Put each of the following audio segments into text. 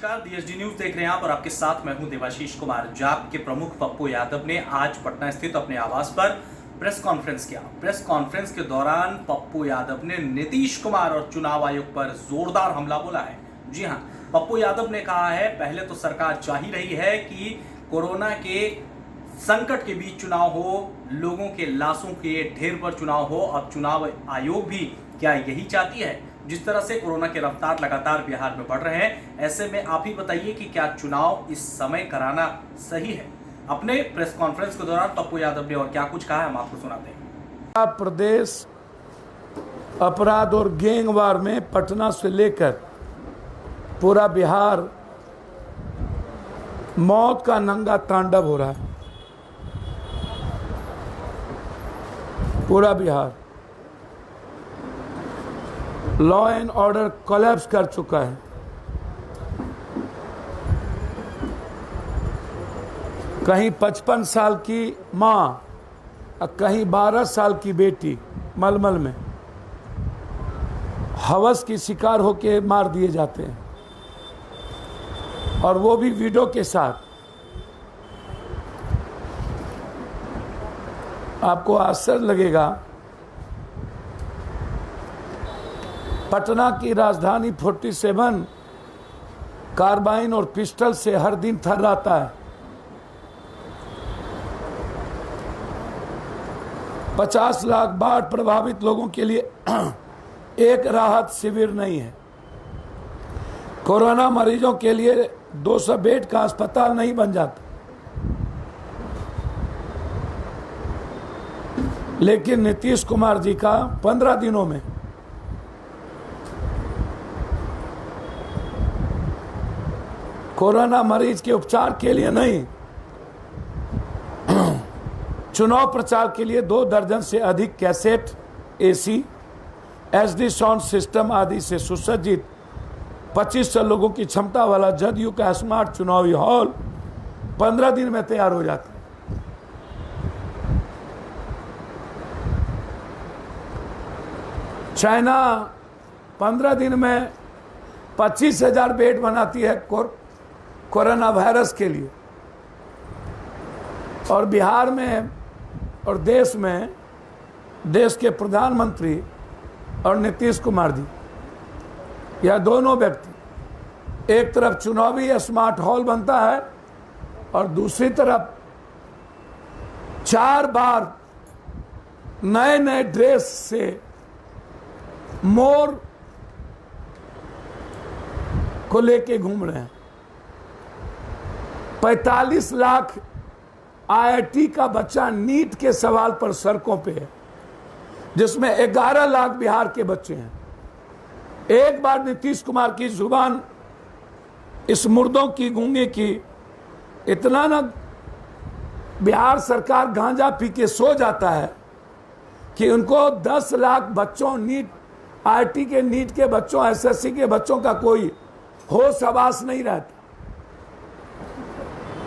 नमस्कार, DSD news देख रहे हैं आप और आपके साथ मैं हूं देवाशीष कुमार। जाप के प्रमुख पप्पू यादव ने आज पटना स्थित अपने आवास पर प्रेस कॉन्फ्रेंस किया। प्रेस कॉन्फ्रेंस के दौरान पप्पू यादव ने नीतीश कुमार और चुनाव आयोग पर जोरदार हमला बोला है। जी हां, पप्पू यादव ने कहा है, पहले तो सरकार चाह ही रही है कि कोरोना के संकट के बीच चुनाव हो, लोगों के लाशों के ढेर पर चुनाव हो। अब चुनाव आयोग भी क्या यही चाहती है? जिस तरह से कोरोना के रफ्तार लगातार बिहार में बढ़ रहे हैं, ऐसे में आप ही बताइए कि क्या चुनाव इस समय कराना सही है? अपने प्रेस कॉन्फ्रेंस के दौरान पप्पू यादव ने और क्या कुछ कहा है, हम आपको सुनाते हैं। प्रदेश अपराध और गैंगवार में पटना से लेकर पूरा बिहार मौत का नंगा तांडव हो रहा है। पूरा Bihar law and order collapse कर चुका है। कहीं 55 साल की मां और कहीं 12 साल की बेटी मलमल में हवस की शिकार होके मार दिए जाते हैं, और वो भी वीडियो के साथ। आपको आश्चर्य लगेगा, पटना की राजधानी 47 कार्बाइन और पिस्टल से हर दिन थर्राता है। 50 लाख बाढ़ प्रभावित लोगों के लिए एक राहत शिविर नहीं है। कोरोना मरीजों के लिए 200 बेड का अस्पताल नहीं बन जाता। लेकिन नीतीश कुमार जी का 15 दिनों में कोरोना मरीज के उपचार के लिए नहीं, चुनाव प्रचार के लिए 2 दर्जन से अधिक cassette, AC, SD sound system आदि से सुसज्जित 2500 लोगों की क्षमता वाला जदयू का स्मार्ट चुनावी हॉल 15 दिन में तैयार हो जाता है। चाइना 15 दिन में 25,000 बेड बनाती है कोरोना वायरस के लिए, और बिहार में और देश में देश के प्रधानमंत्री और नीतीश कुमार जी, यह दोनों व्यक्ति, एक तरफ चुनावी स्मार्ट हॉल बनता है और दूसरी तरफ 4 बार नए नए ड्रेस से मोर को लेके घूम रहे हैं। 45 लाख IIT का बच्चा नीट के सवाल पर सड़कों पे है, जिसमें 11 लाख बिहार के बच्चे हैं। एक बार नीतीश कुमार की जुबान इस मुर्दों की गूंगे की, इतना ना बिहार सरकार गांजा पी के सो जाता है कि उनको 10 लाख बच्चों, IIT के नीट के बच्चों, SSC के बच्चों का कोई होश हवास नहीं रहता।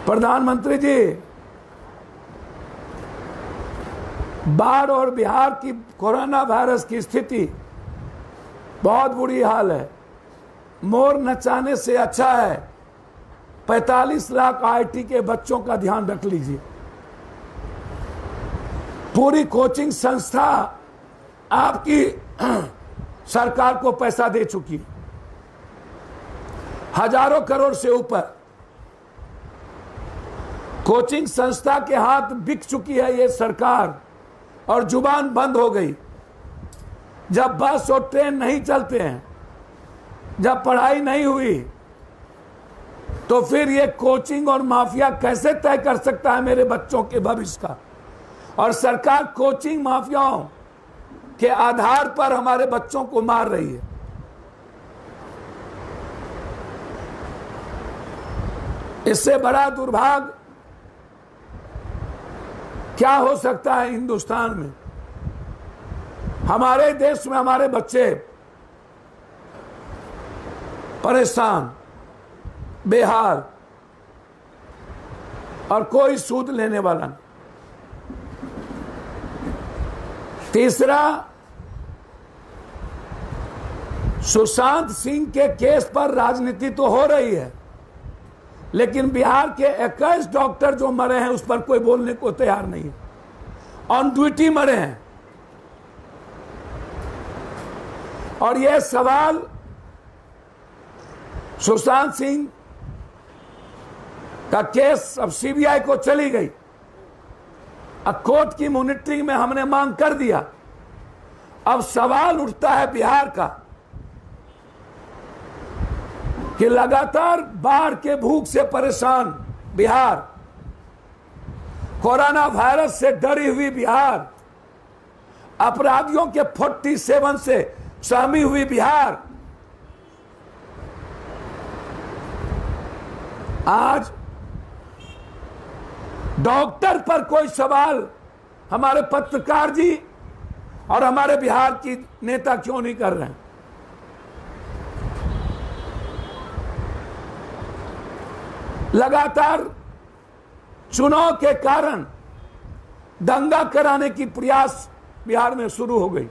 प्रधानमंत्री जी, बाढ़ और बिहार की कोरोना वायरस की स्थिति बहुत बुरी हाल है। मोर नचाने से अच्छा है 45 लाख IIT के बच्चों का ध्यान रख लीजिए। पूरी कोचिंग संस्था आपकी सरकार को पैसा दे चुकी, हजारों करोड़ से ऊपर कोचिंग संस्था के हाथ बिक चुकी है ये सरकार, और जुबान बंद हो गई। जब बस और ट्रेन नहीं चलते हैं, जब पढ़ाई नहीं हुई, तो फिर ये कोचिंग और माफिया कैसे तय कर सकता है मेरे बच्चों के भविष्य का? और सरकार कोचिंग माफियाओं के आधार पर हमारे बच्चों को मार रही है। इससे बड़ा दुर्भाग्य क्या हो सकता है हिंदुस्तान में? हमारे देश में हमारे बच्चे परेशान, बेहाल, और कोई सूद लेने वाला नहीं। तीसरा, सुशांत सिंह के केस पर राजनीति तो हो रही है, लेकिन बिहार के 21 डॉक्टर जो मरे हैं उस पर कोई बोलने को तैयार नहीं है। ऑन ड्यूटी मरे हैं। और यह सवाल सुशांत सिंह का केस अब सीबीआई को चली गई। अब कोर्ट की मॉनिटरिंग में हमने मांग कर दिया। अब सवाल उठता है बिहार का कि लगातार बाढ़ के भूख से परेशान बिहार, कोरोना वायरस से डरी हुई बिहार, अपराधियों के 47 से सहमी हुई बिहार, आज डॉक्टर पर कोई सवाल हमारे पत्रकार जी और हमारे बिहार की नेता क्यों नहीं कर रहे हैं? लगातार चुनाव के कारण दंगा कराने की प्रयास बिहार में शुरू हो गई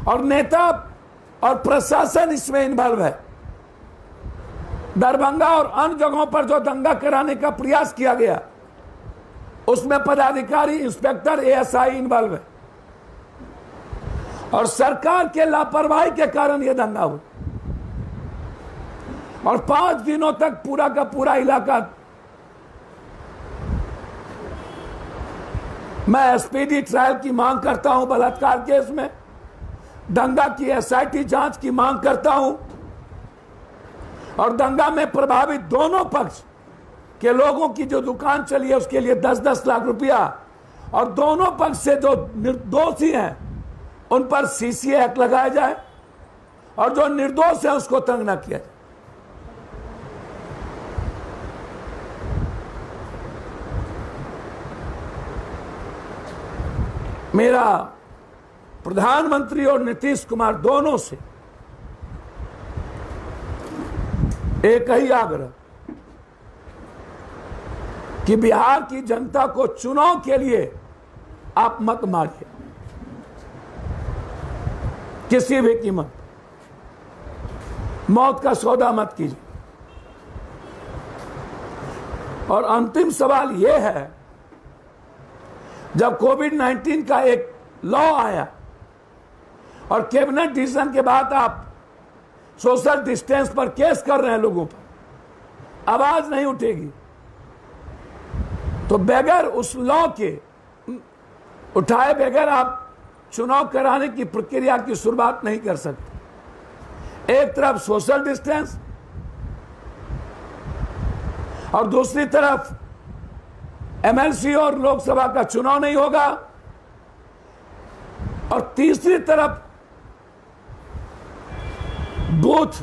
और नेता और प्रशासन इसमें इन्वॉल्व है। दरभंगा और अन्य जगहों पर जो दंगा कराने का प्रयास किया गया उसमें पदाधिकारी, इंस्पेक्टर, एएसआई इन्वॉल्व है और सरकार के लापरवाही के कारण यह दंगा हुआ और 5 दिनों तक पूरा का पूरा इलाका। मैं स्पीडी ट्रायल की मांग करता हूं बलात्कार केस में, दंगा की एसआईटी जांच की मांग करता हूं और दंगा में प्रभावित दोनों पक्ष के लोगों की जो दुकान चली है उसके लिए 10-10 लाख रुपया और दोनों पक्ष से जो निर्दोषी हैं उन पर सीसीए एक्ट लगाया जाए और जो निर्दोष है उसको तंग न किया जाए। मेरा प्रधानमंत्री और नीतीश कुमार दोनों से एक ही आग्रह कि बिहार की जनता को चुनाव के लिए आप मत मारिए किसी भी कीमत, मौत का सौदा मत कीजिए। और अंतिम सवाल यह है, जब कोविड-19 का एक लॉ आया और कैबिनेट डिसीजन के बाद आप सोशल डिस्टेंस पर केस कर रहे हैं लोगों पर, आवाज नहीं उठेगी तो बगैर उस लॉ के उठाए बगैर आप चुनाव कराने की प्रक्रिया की शुरुआत नहीं कर सकते। एक तरफ सोशल डिस्टेंस और दूसरी तरफ एमएलसी और लोकसभा का चुनाव नहीं होगा और तीसरी तरफ बूथ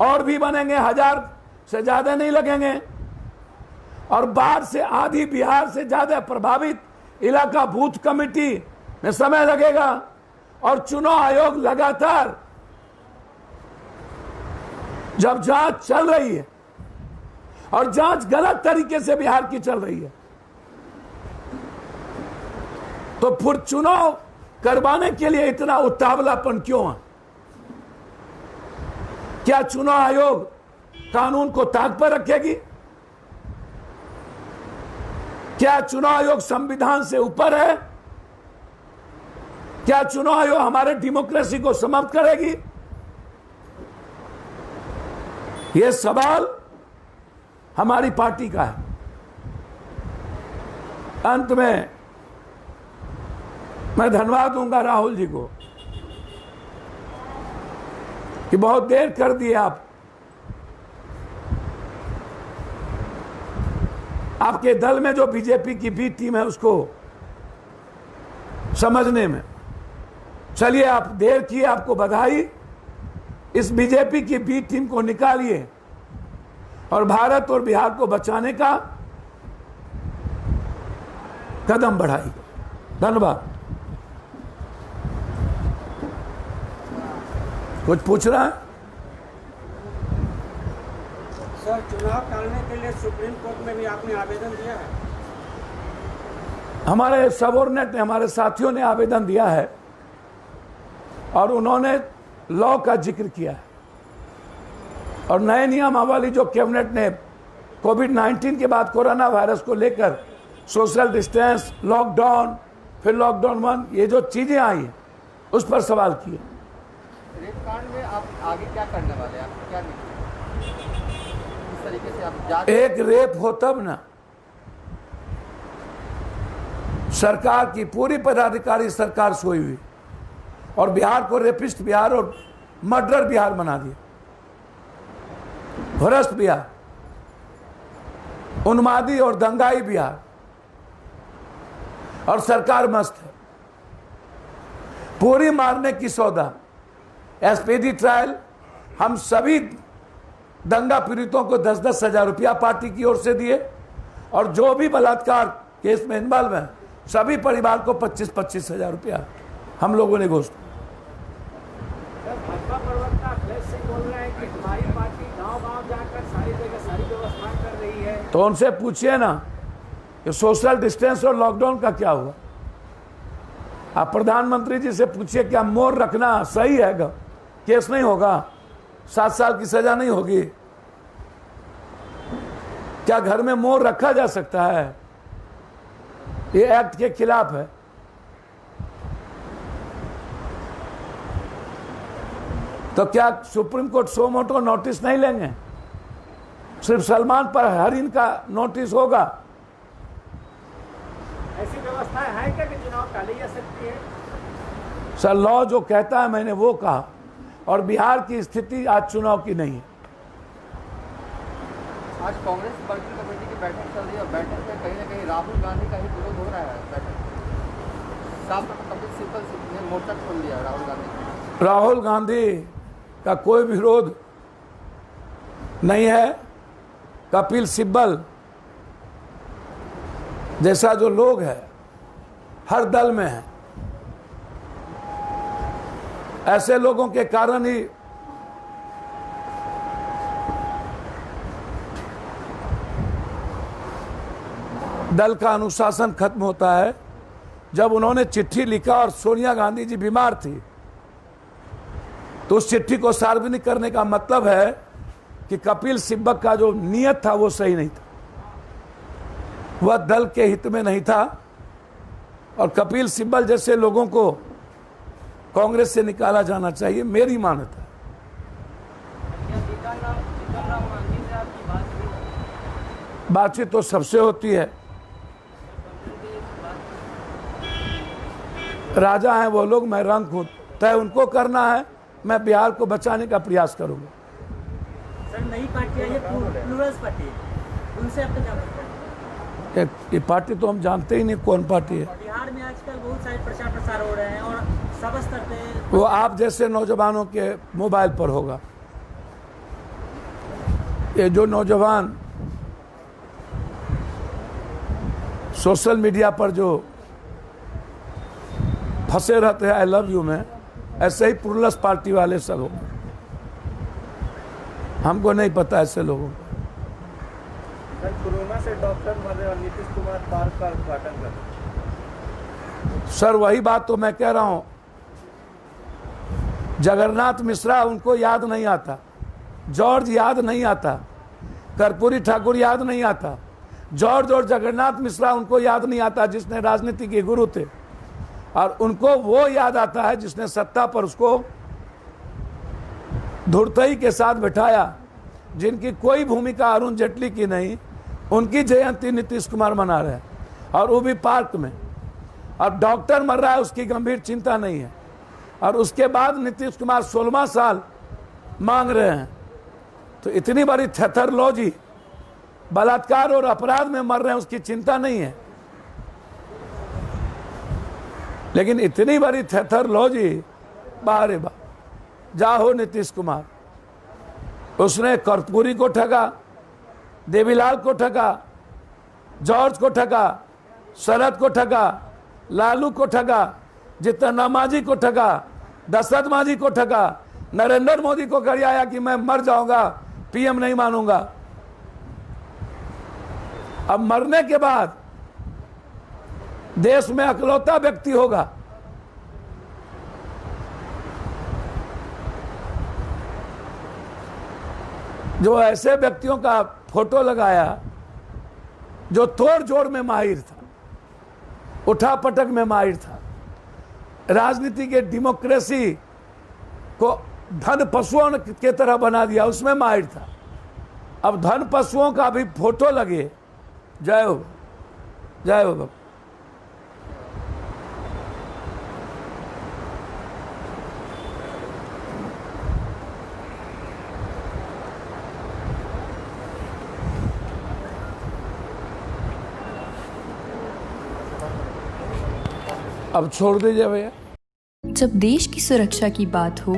और भी बनेंगे, 1000 से ज्यादा नहीं लगेंगे और बाढ़ से आधी बिहार से ज्यादा प्रभावित इलाका बूथ कमेटी में समय लगेगा और चुनाव आयोग लगातार जब जांच चल रही है और जांच गलत तरीके से बिहार की चल रही है तो फिर चुनाव करवाने के लिए इतना उतावलापन क्यों है? क्या चुनाव आयोग कानून को ताक पर रखेगी? क्या चुनाव आयोग संविधान से ऊपर है? क्या चुनाव आयोग हमारे डेमोक्रेसी को समाप्त करेगी? यह सवाल हमारी पार्टी का है। अंत में मैं धन्यवाद दूंगा राहुल जी को कि बहुत देर कर दिए आपके दल में जो बीजेपी की बी टीम है उसको समझने में। चलिए, आप देर किए, आपको बधाई। इस बीजेपी की बी टीम को निकालिए और भारत और बिहार को बचाने का कदम बढ़ाइए। धन्यवाद। कुछ पूछ रहा है? सर, चुनाव टालने के लिए सुप्रीम कोर्ट में भी आपने आवेदन दिया है? हमारे सबऑर्डिनेट ने, हमारे साथियों ने आवेदन दिया है और उन्होंने लॉ का जिक्र किया है और नए नियमावली जो कैबिनेट ने कोविड-19 के बाद कोरोना वायरस को लेकर सोशल डिस्टेंस, लॉकडाउन, फिर लॉकडाउन 1, ये जो चीज़ें आई हैं उस पर सवाल किए। रेप कांड में आप आगे क्या करने वाले हैं? आप क्या नहीं इस तरीके से आप जांच एक रेप हो तब ना, सरकार की पूरी पदाधिकारी सरकार सोई हुई और बिहार को रेपिस्ट बिहार और मर्डर बिहार बना दिया, भ्रष्ट बिहार, उन्मादी और दंगाई बिहार, और सरकार मस्त है। पूरी मारने की सौदा, एसपीडी ट्रायल, हम सभी दंगा पीड़ितों को 10-10 हजार रुपया पार्टी की ओर से दिए और जो भी बलात्कार केस में इन्वॉल्व है सभी परिवार को 25-25 हजार रुपया हम लोगों ने घोषित। भाजपा प्रवक्ता अखिलेश सिंह बोल रहे हैं कि हमारी पार्टी गांव-गांव जाकर सारी जगह सारी व्यवस्था कर रही है। तो उनसे पूछिए ना कि सोशल डिस्टेंस और लॉकडाउन का क्या हुआ। आप प्रधानमंत्री जी से पूछिए क्या मोर रखना सही है? केस नहीं होगा, 7 साल की सजा नहीं होगी? क्या घर में मोर रखा जा सकता है? ये एक्ट के खिलाफ है। तो क्या सुप्रीम कोर्ट सो मोटो नोटिस नहीं लेंगे? सिर्फ सलमान पर हर इनका नोटिस होगा। ऐसी व्यवस्था है क्या कि चुनाव टाली जा सकती है? सर, लॉ जो कहता है मैंने वो कहा, और बिहार की स्थिति आज चुनाव की नहीं है। आज कांग्रेस वर्किंग कमेटी की बैठक चल रही है और बैठक में कहीं ना कहीं राहुल गांधी का ही विरोध हो रहा है। बैठक साफ कपिल सिब्बल ने मोर्चा खोल दिया राहुल गांधी। राहुल गांधी का कोई विरोध नहीं है। कपिल सिब्बल जैसा जो लोग है हर दल में है, ऐसे लोगों के कारण ही दल का अनुशासन खत्म होता है। जब उन्होंने चिट्ठी लिखा और सोनिया गांधी जी बीमार थी तो उस चिट्ठी को सार्वजनिक करने का मतलब है कि कपिल सिब्बल का जो नियत था वो सही नहीं था, वह दल के हित में नहीं था और कपिल सिब्बल जैसे लोगों को कांग्रेस से निकाला जाना चाहिए, मेरी मान्यता है। बातचीत तो सबसे होती है, राजा हैं वो लोग, मैं रंक हूं, तय उनको करना है, मैं बिहार को बचाने का प्रयास करूंगा। सर, नई पार्टी आई है, प्लूरल्स पार्टी, उनसे आपका क्या मतलब है? ये पार्टी तो हम जानते ही नहीं कौन पार्टी है। बिहार में आजकल बहुत सारे प्रचार प्रसार हो रहे हैं और सब स्तर पे वो आप जैसे नौजवानों के मोबाइल पर होगा। ये जो नौजवान सोशल मीडिया पर जो फंसे रहते हैं आई लव यू में, ऐसे ही प्लूरल्स पार्टी वाले सब हो। हमको नहीं पता ऐसे लोगों को। सर, कोरोना से डॉक्टर मर रहे और नीतीश कुमार पार्क का उद्घाटन कर। सर, वही बात तो मैं कह रहा हूं, जगन्नाथ मिश्रा उनको याद नहीं आता, जॉर्ज याद नहीं आता, कर्पूरी ठाकुर याद नहीं आता, जॉर्ज और जगन्नाथ मिश्रा उनको याद नहीं आता जिसने राजनीति के गुरु थे, और उनको वो याद आता है जिसने सत्ता पर उसको धुरतई के साथ बिठाया, जिनकी कोई भूमिका अरुण जेटली की नहीं। उनकी जयंती नीतीश कुमार मना रहे हैं और वो भी पार्क में। अब डॉक्टर मर रहा है उसकी गंभीर चिंता नहीं है, और उसके बाद नीतीश कुमार 16वां साल मांग रहे हैं। तो इतनी बड़ी थेथरलॉजी, बलात्कार और अपराध में मर रहे हैं उसकी चिंता नहीं है, लेकिन इतनी बड़ी थेथरलॉजी, बाहरे बा जा हो नीतीश कुमार। उसने कर्पूरी को ठगा, देवीलाल को ठगा, जॉर्ज को ठगा, शरद को ठगा, लालू को ठगा, जितना मांझी को ठगा, दशरथ मांझी को ठगा, नरेंद्र मोदी को गरियाया कि मैं मर जाऊंगा, पीएम नहीं मानूंगा। अब मरने के बाद देश में अकलौता व्यक्ति होगा जो ऐसे व्यक्तियों का फोटो लगाया जो तोड़ जोड़ में माहिर था, उठा पटक में माहिर था, राजनीति के डेमोक्रेसी को धन पशुओं के तरह बना दिया, उसमें माहिर था। अब धन पशुओं का भी फोटो लगे। जय हो, जय हो। अब छोड़ दीजिए भैया। जब देश की सुरक्षा की बात हो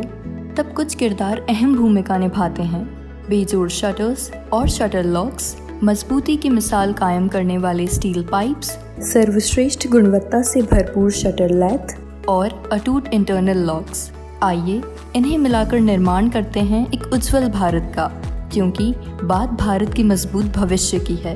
तब कुछ किरदार अहम भूमिका निभाते हैं। बेजोड़ शटर्स और शटर लॉक्स, मजबूती की मिसाल कायम करने वाले स्टील पाइप्स, सर्वश्रेष्ठ गुणवत्ता से भरपूर शटर लैथ और अटूट इंटरनल लॉक्स। आइए इन्हें मिलाकर निर्माण करते हैं एक उज्जवल भारत का, क्योंकि बात भारत की मजबूत भविष्य की है।